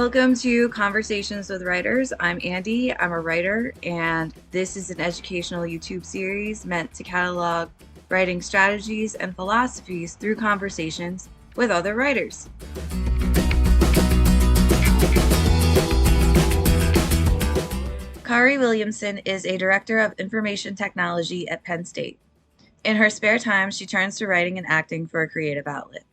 Welcome to Conversations with Writers. I'm Andy. I'm a writer, and this is an educational YouTube series meant to catalog writing strategies and philosophies through conversations with other writers. Kari Williamson is a director of information technology at Penn State. In her spare time, she turns to writing and acting for a creative outlet.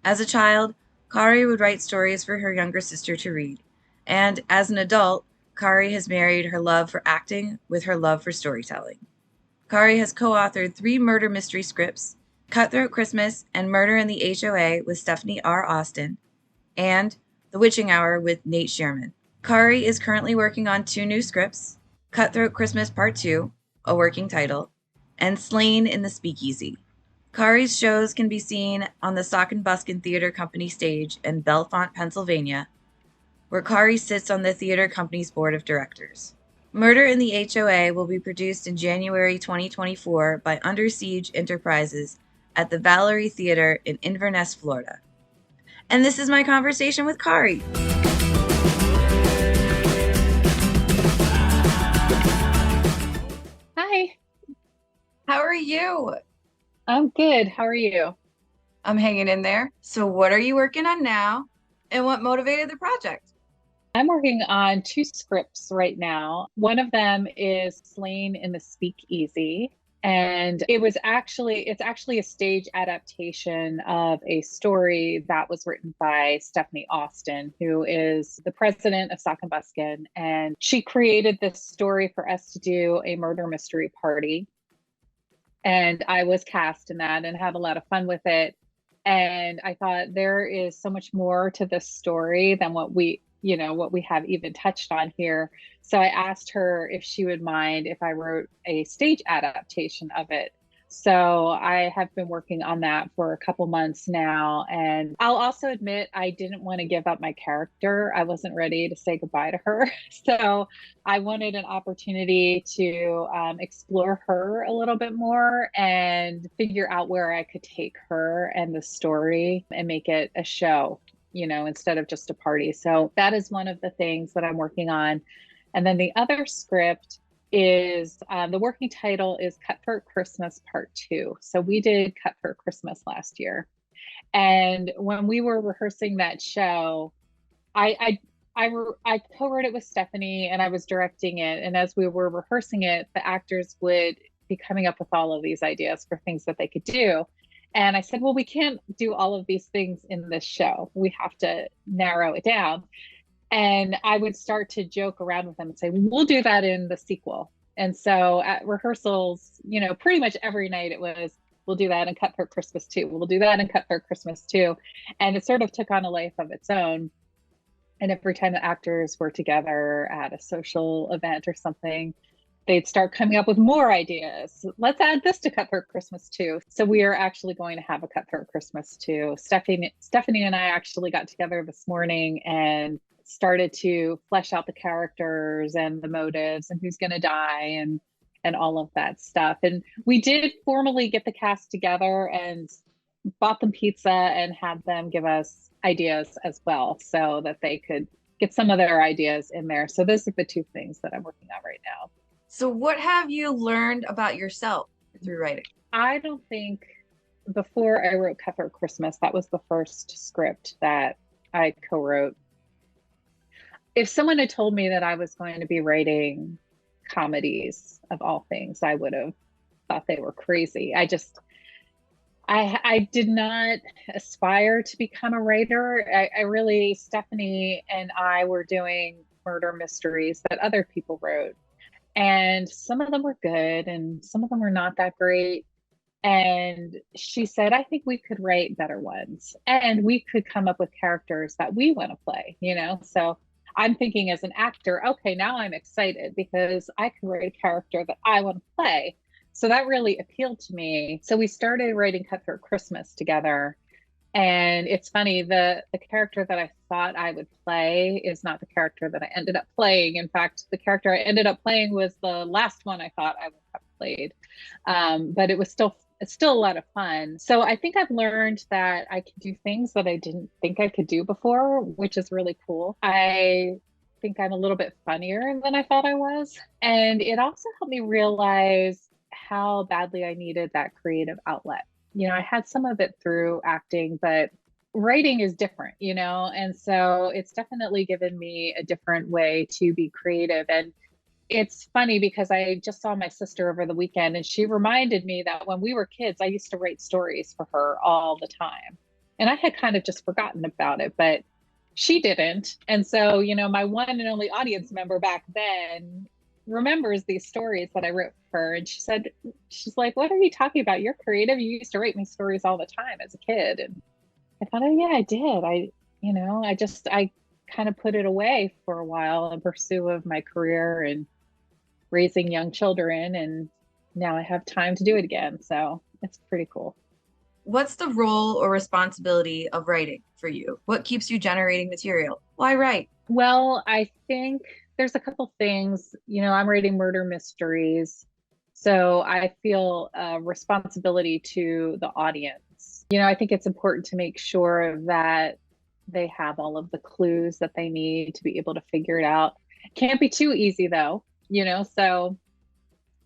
As a child, Kari would write stories for her younger sister to read. And as an adult, Kari has married her love for acting with her love for storytelling. Kari has co-authored 3 murder mystery scripts, Cutthroat Christmas and Murder in the HOA with Stephanie R. Austin, and The Witching Hour with Nate Sherman. Kari is currently working on 2 new scripts, Cutthroat Christmas Part 2, a working title, and Slain in the Speakeasy. Kari's shows can be seen on the Sock and Buskin Theater Company stage in Bellefonte, Pennsylvania, where Kari sits on the theater company's board of directors. Murder in the HOA will be produced in January 2024 by Under Siege Enterprises at the Valerie Theater in Inverness, Florida. And this is my conversation with Kari. Hi. How are you? I'm good. How are you? I'm hanging in there. So what are you working on now, and what motivated the project? I'm working on 2 scripts right now. One of them is Slain in the Speakeasy, and it's actually a stage adaptation of a story that was written by Stephanie Austin, who is the president of Sock and Buskin, and she created this story for us to do a murder mystery party. And I was cast in that and had a lot of fun with it. And I thought there is so much more to this story than what we have even touched on here. So I asked her if she would mind if I wrote a stage adaptation of it. So I have been working on that for a couple months now. And I'll also admit I didn't want to give up my character. I wasn't ready to say goodbye to her. So I wanted an opportunity to explore her a little bit more and figure out where I could take her and the story and make it a show, instead of just a party. So that is one of the things that I'm working on. And then the other script is the working title is Cutthroat Christmas Part 2. So we did Cutthroat Christmas last year. And when we were rehearsing that show, I co-wrote it with Stephanie and I was directing it. And as we were rehearsing it, the actors would be coming up with all of these ideas for things that they could do. And I said, well, we can't do all of these things in this show. We have to narrow it down. And I would start to joke around with them and say, we'll do that in the sequel. And so at rehearsals, pretty much every night it was, we'll do that in Cutthroat Christmas 2. We'll do that in Cutthroat Christmas 2. And it sort of took on a life of its own. And every time the actors were together at a social event or something, they'd start coming up with more ideas. Let's add this to Cutthroat Christmas 2. So we are actually going to have a Cutthroat Christmas 2. Stephanie and I actually got together this morning and started to flesh out the characters and the motives and who's going to die and all of that stuff. And we did formally get the cast together and bought them pizza and had them give us ideas as well so that they could get some of their ideas in there. So those are the 2 things that I'm working on right now. So what have you learned about yourself through writing? I don't think before I wrote Cutthroat Christmas, that was the first script that I co-wrote. If someone had told me that I was going to be writing comedies of all things, I would have thought they were crazy. I did not aspire to become a writer. Stephanie and I were doing murder mysteries that other people wrote. And some of them were good and some of them were not that great. And she said, I think we could write better ones and we could come up with characters that we want to play, So I'm thinking as an actor, okay, now I'm excited because I can write a character that I want to play. So that really appealed to me. So we started writing Cutthroat Christmas together. And it's funny, the character that I thought I would play is not the character that I ended up playing. In fact, the character I ended up playing was the last one I thought I would have played. But it was still it's still a lot of fun. So I think I've learned that I can do things that I didn't think I could do before, which is really cool. I think I'm a little bit funnier than I thought I was. And it also helped me realize how badly I needed that creative outlet. I had some of it through acting, but writing is different, and so it's definitely given me a different way to be creative. And it's funny because I just saw my sister over the weekend and she reminded me that when we were kids, I used to write stories for her all the time. And I had kind of just forgotten about it, but she didn't. And so, my one and only audience member back then remembers these stories that I wrote for her. And she's like, what are you talking about? You're creative. You used to write me stories all the time as a kid. And I thought, oh, yeah, I did. I kind of put it away for a while in pursuit of my career and raising young children, and now I have time to do it again. So it's pretty cool. What's the role or responsibility of writing for you? What keeps you generating material? Why write? Well, I think there's a couple things. I'm writing murder mysteries, so I feel a responsibility to the audience. I think it's important to make sure that they have all of the clues that they need to be able to figure it out. Can't be too easy though, so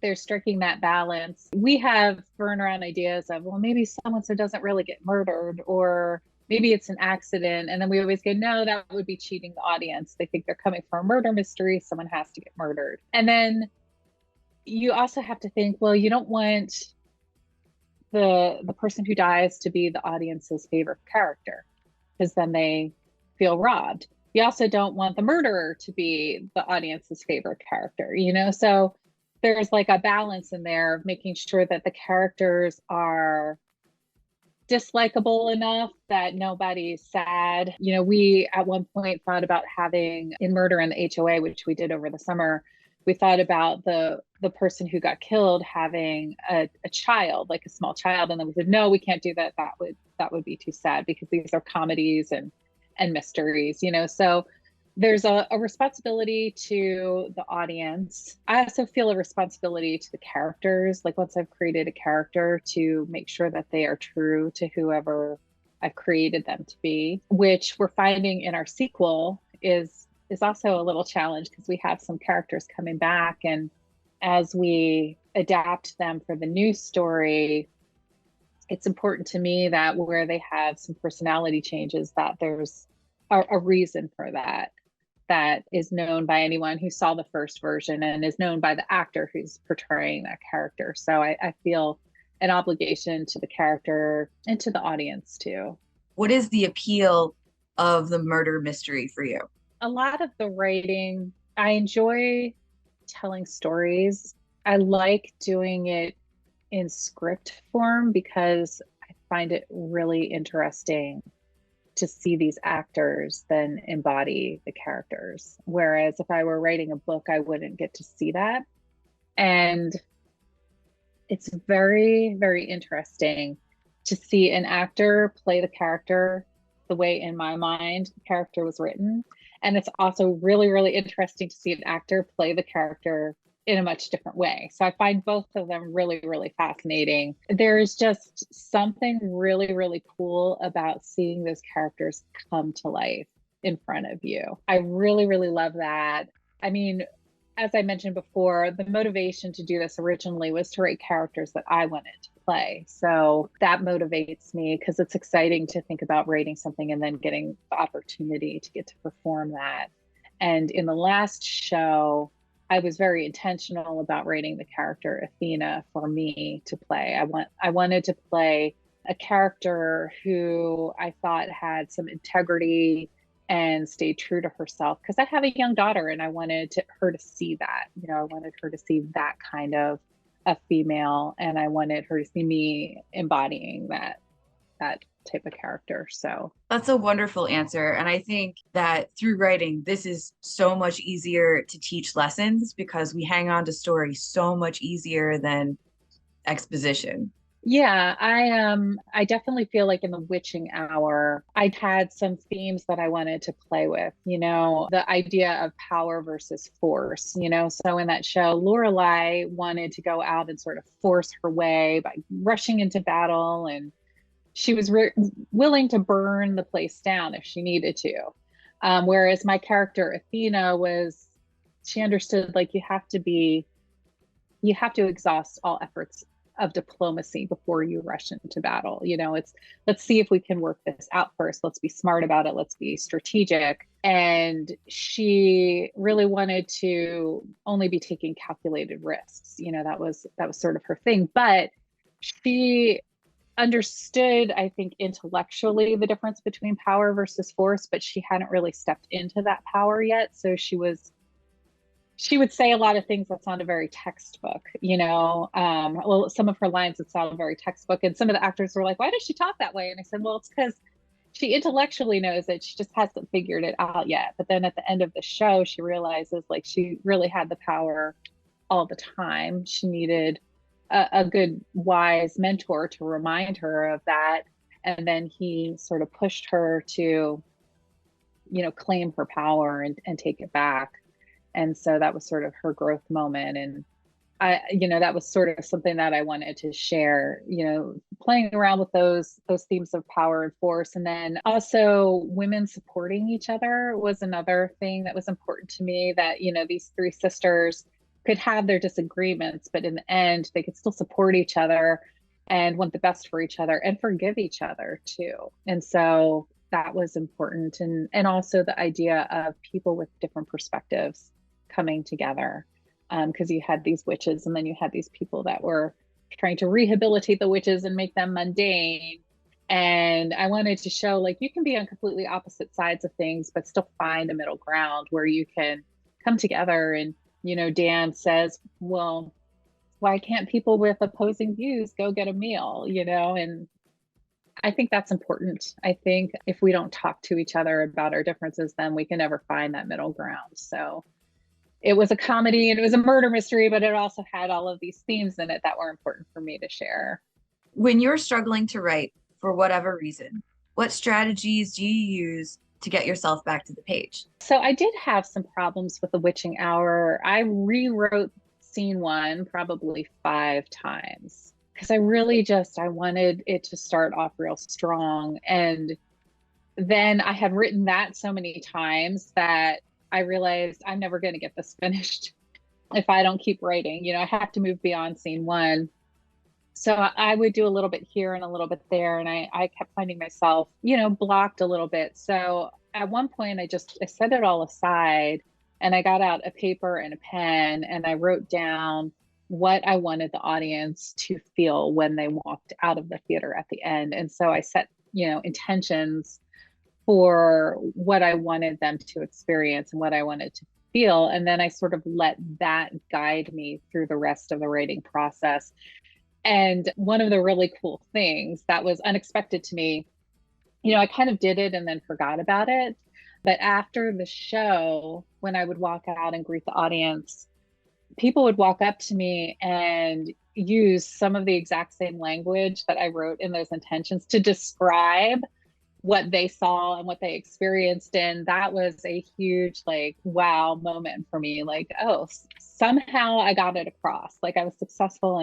they're striking that balance. We have thrown around ideas of, well, maybe someone so doesn't really get murdered, or maybe it's an accident. And then we always go, no, that would be cheating the audience. They think they're coming for a murder mystery. Someone has to get murdered. And then you also have to think, well, you don't want the person who dies to be the audience's favorite character, because then they feel robbed. You also don't want the murderer to be the audience's favorite character, So there's like a balance in there of making sure that the characters are dislikable enough that nobody's sad. We at one point thought about having in Murder in the HOA, which we did over the summer, we thought about the person who got killed having a child, like a small child. And then we said, no, we can't do that. That would be too sad, because these are comedies and mysteries, So there's a responsibility to the audience. I also feel a responsibility to the characters. Like, once I've created a character, to make sure that they are true to whoever I've created them to be, which we're finding in our sequel is also a little challenge, because we have some characters coming back, and as we adapt them for the new story, it's important to me that where they have some personality changes, that there's a reason for that is known by anyone who saw the first version, and is known by the actor who's portraying that character. So I feel an obligation to the character and to the audience too. What is the appeal of the murder mystery for you? A lot of the writing, I enjoy telling stories. I like doing it in script form because I find it really interesting to see these actors then embody the characters. Whereas if I were writing a book, I wouldn't get to see that. And it's very, very interesting to see an actor play the character the way, in my mind, the character was written. And it's also really, really interesting to see an actor play the character in a much different way. So I find both of them really, really fascinating. There's just something really, really cool about seeing those characters come to life in front of you. I really, really love that. I mean, as I mentioned before, the motivation to do this originally was to write characters that I wanted to play. So that motivates me, because it's exciting to think about writing something and then getting the opportunity to get to perform that. And in the last show, I was very intentional about writing the character Athena for me to play. I wanted to play a character who I thought had some integrity and stayed true to herself, because I have a young daughter and I wanted her to see that. I wanted her to see that kind of a female, and I wanted her to see me embodying that type of character. So that's a wonderful answer. And I think that through writing, this is so much easier to teach lessons, because we hang on to story so much easier than exposition. Yeah, I definitely feel like in the witching hour, I had some themes that I wanted to play with, the idea of power versus force, So in that show, Lorelai wanted to go out and sort of force her way by rushing into battle, and she was willing to burn the place down if she needed to. Whereas my character Athena she understood like you have to exhaust all efforts of diplomacy before you rush into battle. It's let's see if we can work this out first. Let's be smart about it. Let's be strategic. And she really wanted to only be taking calculated risks. That was sort of her thing. But she understood, I think, intellectually the difference between power versus force, but she hadn't really stepped into that power yet. So she would say a lot of things that sounded very textbook, well, some of her lines would sound very textbook, and some of the actors were like, why does she talk that way? And I said, well, it's because she intellectually knows it, she just hasn't figured it out yet. But then at the end of the show, she realizes like she really had the power all the time. She needed a good wise mentor to remind her of that, and then he sort of pushed her to claim her power and take it back. And so that was sort of her growth moment. And that was sort of something that I wanted to share, playing around with those themes of power and force. And then also women supporting each other was another thing that was important to me, that, these three sisters could have their disagreements, but in the end, they could still support each other and want the best for each other and forgive each other too. And so that was important. And also the idea of people with different perspectives coming together, because you had these witches and then you had these people that were trying to rehabilitate the witches and make them mundane. And I wanted to show like you can be on completely opposite sides of things, but still find a middle ground where you can come together. And, Dan says, well, why can't people with opposing views go get a meal, And I think that's important. I think if we don't talk to each other about our differences, then we can never find that middle ground. So it was a comedy and it was a murder mystery, but it also had all of these themes in it that were important for me to share. When you're struggling to write for whatever reason, what strategies do you use to get yourself back to the page? So I did have some problems with the witching hour. I rewrote scene one probably 5 times because I wanted it to start off real strong. And then I had written that so many times that I realized I'm never going to get this finished if I don't keep writing. I have to move beyond scene one. So I would do a little bit here and a little bit there. And I kept finding myself, blocked a little bit. So at one point, I set it all aside and I got out a paper and a pen and I wrote down what I wanted the audience to feel when they walked out of the theater at the end. And so I set, intentions for what I wanted them to experience and what I wanted to feel. And then I sort of let that guide me through the rest of the writing process. And one of the really cool things that was unexpected to me, I kind of did it and then forgot about it. But after the show, when I would walk out and greet the audience, people would walk up to me and use some of the exact same language that I wrote in those intentions to describe what they saw and what they experienced. And that was a huge, like, wow moment for me. Like, oh, somehow I got it across. Like I was successful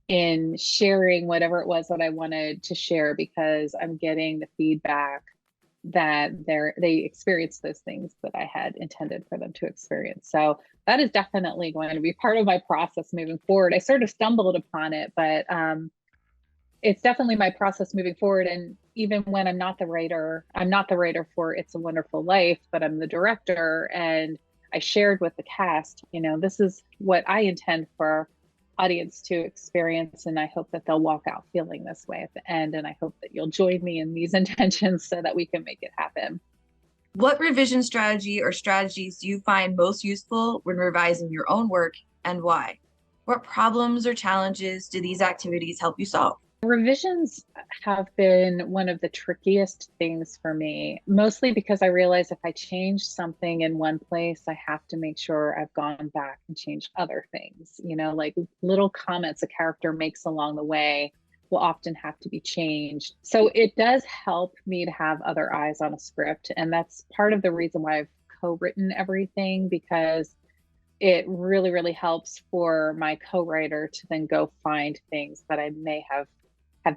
in sharing whatever it was that I wanted to share because I'm getting the feedback that they experienced those things that I had intended for them to experience. So that is definitely going to be part of my process moving forward. I sort of stumbled upon it, but it's definitely my process moving forward. And even when I'm not the writer for It's a Wonderful Life, but I'm the director, and I shared with the cast, this is what I intend for audience to experience, and I hope that they'll walk out feeling this way at the end, and I hope that you'll join me in these intentions so that we can make it happen. What revision strategy or strategies do you find most useful when revising your own work, and why? What problems or challenges do these activities help you solve? Revisions have been one of the trickiest things for me, mostly because I realize if I change something in one place, I have to make sure I've gone back and changed other things, like little comments a character makes along the way. will often have to be changed. So it does help me to have other eyes on a script. And that's part of the reason why I've co-written everything, because it really, really helps for my co-writer to then go find things that I may have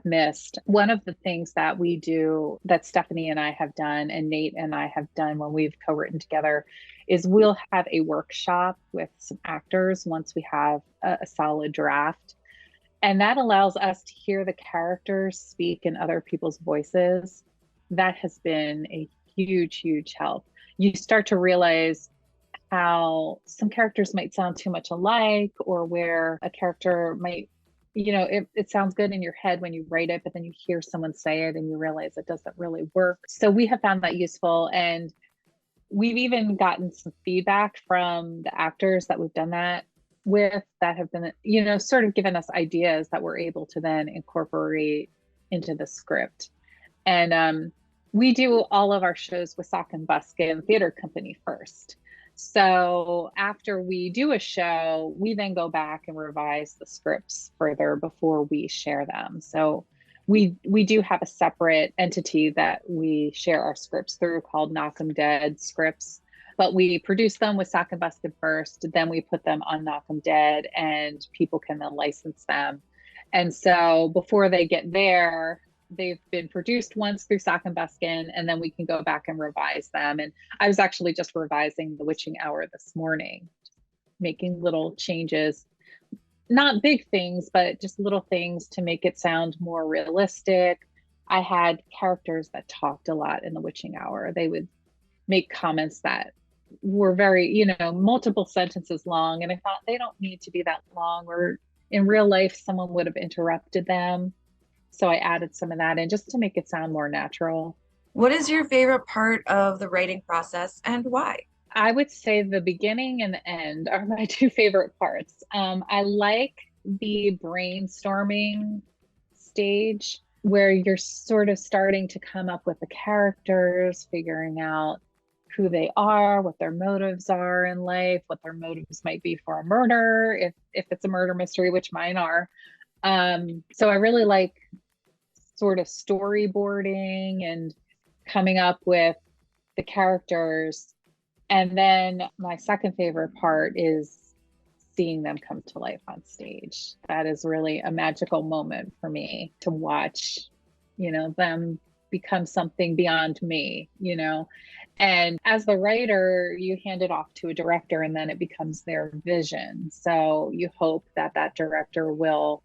missed. One of the things that we do, that Stephanie and I have done and Nate and I have done when we've co-written together, is we'll have a workshop with some actors once we have a solid draft. And that allows us to hear the characters speak in other people's voices. That has been a huge, huge help. You start to realize how some characters might sound too much alike, or where a character might, it sounds good in your head when you write it, but then you hear someone say it and you realize it doesn't really work. So we have found that useful. And we've even gotten some feedback from the actors that we've done that with, that have been, sort of given us ideas that we're able to then incorporate into the script. And we do all of our shows with Sock and Buskin Theater Company first. So after we do a show, we then go back and revise the scripts further before we share them. So we do have a separate entity that we share our scripts through called Knock 'em Dead Scripts, but we produce them with Sock and Buskin first, then we put them on Knock 'em Dead, and people can then license them. And so before they get there, they've been produced once through Sock and Buskin, and then we can go back and revise them. And I was actually just revising The Witching Hour this morning, making little changes, not big things, but just little things to make it sound more realistic. I had characters that talked a lot in The Witching Hour. They would make comments that were very, multiple sentences long. And I thought, they don't need to be that long, or in real life, someone would have interrupted them. So I added some of that in just to make it sound more natural. What is your favorite part of the writing process, and why? I would say the beginning and the end are my two favorite parts. I like the brainstorming stage, where you're sort of starting to come up with the characters, figuring out who they are, what their motives are in life, what their motives might be for a murder, if it's a murder mystery, which mine are. So I really like sort of storyboarding and coming up with the characters. And then my second favorite part is seeing them come to life on stage. That is really a magical moment for me to watch, them become something beyond me, And as the writer, you hand it off to a director, and then it becomes their vision. So you hope that that director will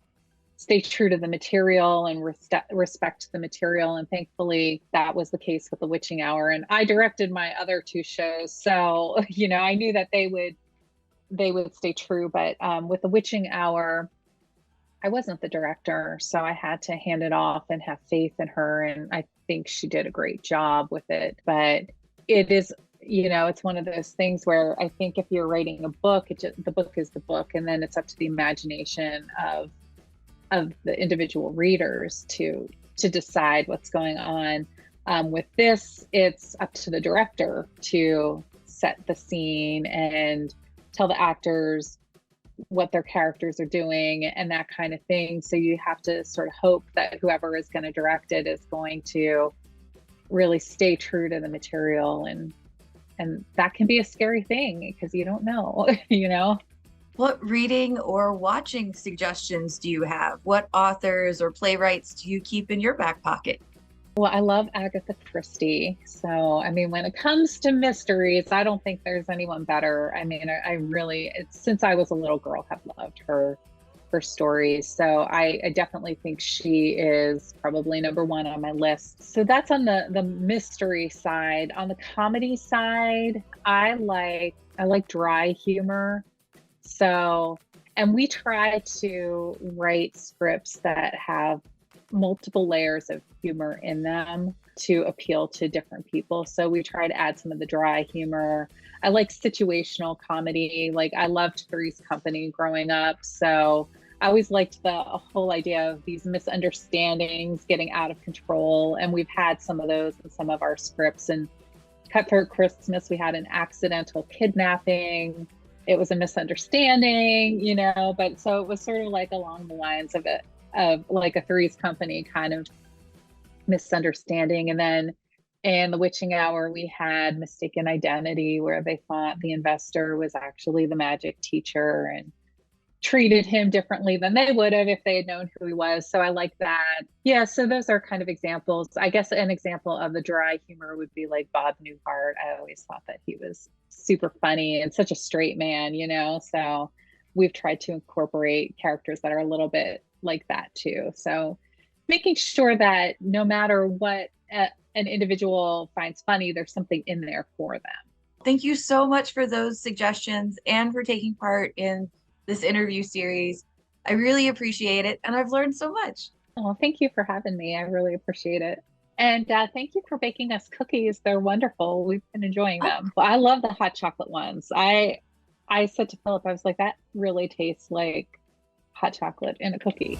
stay true to the material and respect the material. And thankfully, that was the case with The Witching Hour. And I directed my other two shows, so I knew that they would stay true. But with The Witching Hour, I wasn't the director, so I had to hand it off and have faith in her. And I think she did a great job with it. But it is, it's one of those things where I think if you're writing a book, the book is the book, and then it's up to the imagination of the individual readers to decide what's going on. With this, it's up to the director to set the scene and tell the actors what their characters are doing and that kind of thing. So you have to sort of hope that whoever is going to direct it is going to really stay true to the material. And that can be a scary thing, because you don't know, What reading or watching suggestions do you have? What authors or playwrights do you keep in your back pocket? Well, I love Agatha Christie. So, when it comes to mysteries, I don't think there's anyone better. I really, since I was a little girl, have loved her stories. So I definitely think she is probably number one on my list. So that's on the mystery side. On the comedy side, I like dry humor. So, and we try to write scripts that have multiple layers of humor in them to appeal to different people. So we try to add some of the dry humor. I like situational comedy. Like, I loved Three's Company growing up. So I always liked the whole idea of these misunderstandings getting out of control. And we've had some of those in some of our scripts. And Cutthroat Christmas, we had an accidental kidnapping. It was a misunderstanding, but so it was sort of like along the lines of of like a Three's Company kind of misunderstanding. And then in The Witching Hour, we had Mistaken Identity, where they thought the investor was actually the magic teacher and treated him differently than they would have if they had known who he was. So I like that. Yeah, so those are kind of examples. I guess an example of the dry humor would be like Bob Newhart. I always thought that he was super funny and such a straight man, you know? So we've tried to incorporate characters that are a little bit like that too. So making sure that no matter what an individual finds funny, there's something in there for them. Thank you so much for those suggestions and for taking part in this interview series. I really appreciate it, and I've learned so much. Oh, thank you for having me. I really appreciate it. And thank you for baking us cookies. They're wonderful. We've been enjoying them. Well, I love the hot chocolate ones. I said to Philip, I was like, that really tastes like hot chocolate in a cookie.